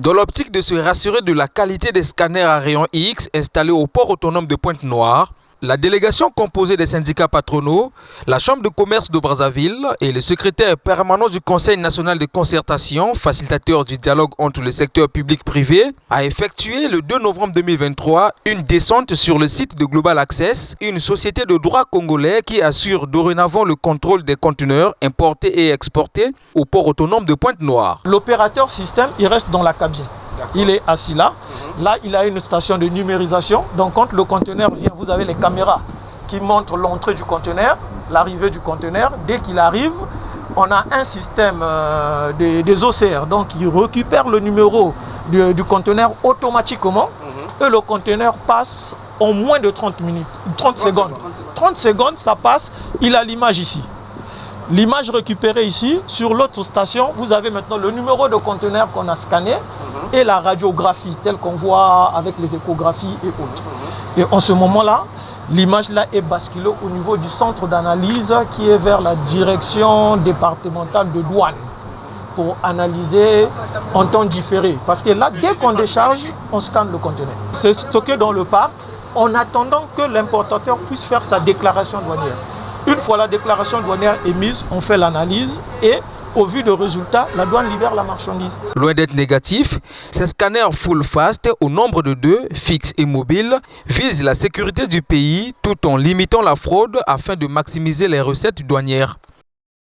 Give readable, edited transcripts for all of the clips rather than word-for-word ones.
Dans l'optique de se rassurer de la qualité des scanners à rayon X installés au port autonome de Pointe-Noire, la délégation composée des syndicats patronaux, la Chambre de commerce de Brazzaville et le secrétaire permanent du Conseil national de concertation, facilitateur du dialogue entre le secteur public-privé, a effectué le 2 novembre 2023 une descente sur le site de Global Access, une société de droit congolais qui assure dorénavant le contrôle des conteneurs importés et exportés au port autonome de Pointe-Noire. L'opérateur système, il reste dans la cabine. Il est assis là. Là, il a une station de numérisation. Donc, quand le conteneur vient, vous avez les caméras qui montrent l'entrée du conteneur, l'arrivée du conteneur. Dès qu'il arrive, on a un système des OCR. Donc, il récupère le numéro du conteneur automatiquement. Et le conteneur passe en moins de 30 minutes, 30 secondes. 30 secondes, ça passe. Il a l'image ici. L'image récupérée ici, sur l'autre station, vous avez maintenant le numéro de conteneur qu'on a scanné et la radiographie telle qu'on voit avec les échographies et autres. Et en ce moment-là, l'image là est basculée au niveau du centre d'analyse qui est vers la direction départementale de douane pour analyser en temps différé. Parce que là, dès qu'on décharge, on scanne le conteneur. C'est stocké dans le parc en attendant que l'importateur puisse faire sa déclaration douanière. Une fois la déclaration douanière émise, on fait l'analyse et au vu de résultats, la douane libère la marchandise. Loin d'être négatif, ces scanners full fast au nombre de 2, fixes et mobiles, visent la sécurité du pays tout en limitant la fraude afin de maximiser les recettes douanières.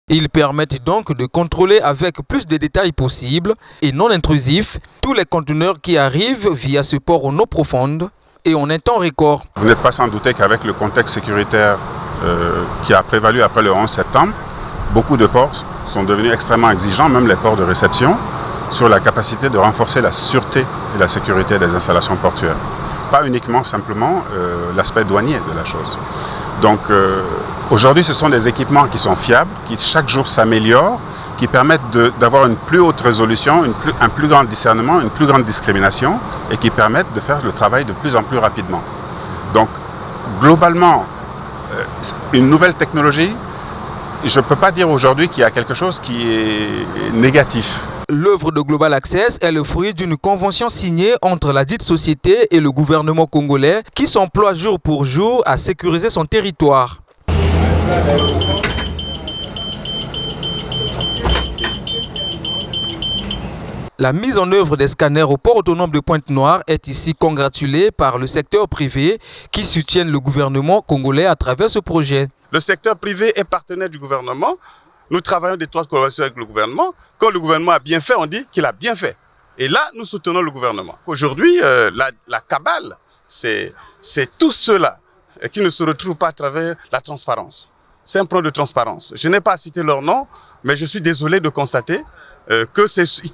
Ils permettent donc de contrôler avec plus de détails possibles et non intrusifs tous les conteneurs qui arrivent via ce port en eau profonde et en un temps record. Vous n'êtes pas sans douter qu'avec le contexte sécuritaire qui a prévalu après le 11 septembre, beaucoup de ports sont devenus extrêmement exigeants, même les ports de réception, sur la capacité de renforcer la sûreté et la sécurité des installations portuaires. Pas uniquement simplement l'aspect douanier de la chose. Donc aujourd'hui, ce sont des équipements qui sont fiables, qui chaque jour s'améliorent, qui permettent d'avoir une plus haute résolution, un plus grand discernement, une plus grande discrimination et qui permettent de faire le travail de plus en plus rapidement. Donc globalement, une nouvelle technologie, je ne peux pas dire aujourd'hui qu'il y a quelque chose qui est négatif. L'œuvre de Global Access est le fruit d'une convention signée entre la dite société et le gouvernement congolais qui s'emploie jour pour jour à sécuriser son territoire. La mise en œuvre des scanners au port autonome de Pointe-Noire est ici congratulée par le secteur privé qui soutient le gouvernement congolais à travers ce projet. Le secteur privé est partenaire du gouvernement. Nous travaillons d'étroite collaboration avec le gouvernement. Quand le gouvernement a bien fait, on dit qu'il a bien fait. Et là, nous soutenons le gouvernement. Aujourd'hui, la cabale, c'est tous ceux-là qui ne se retrouvent pas à travers la transparence. C'est un plan de transparence. Je n'ai pas à citer leur nom, mais je suis désolé de constater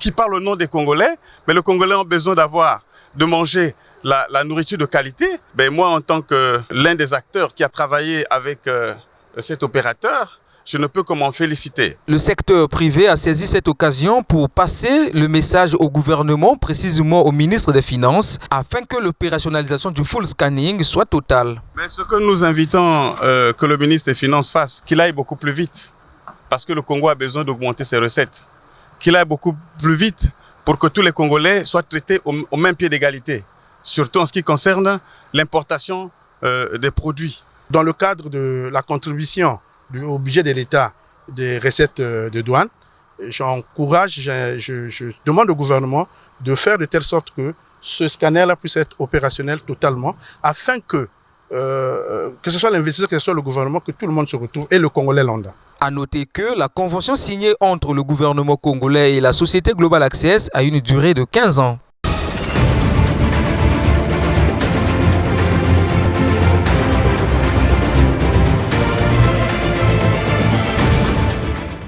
qui parle au nom des Congolais, mais les Congolais ont besoin de manger la nourriture de qualité. Ben moi, en tant que l'un des acteurs qui a travaillé avec cet opérateur, je ne peux que m'en féliciter. Le secteur privé a saisi cette occasion pour passer le message au gouvernement, précisément au ministre des Finances, afin que l'opérationnalisation du full scanning soit totale. Mais ce que nous invitons que le ministre des Finances fasse, qu'il aille beaucoup plus vite, parce que le Congo a besoin d'augmenter ses recettes. Qu'il aille beaucoup plus vite pour que tous les Congolais soient traités au même pied d'égalité, surtout en ce qui concerne l'importation des produits. Dans le cadre de la contribution au budget de l'État des recettes de douane, j'encourage, je demande au gouvernement de faire de telle sorte que ce scanner-là puisse être opérationnel totalement, afin que ce soit l'investisseur, que ce soit le gouvernement, que tout le monde se retrouve et le Congolais lambda. A noter que la convention signée entre le gouvernement congolais et la société Global Access a une durée de 15 ans.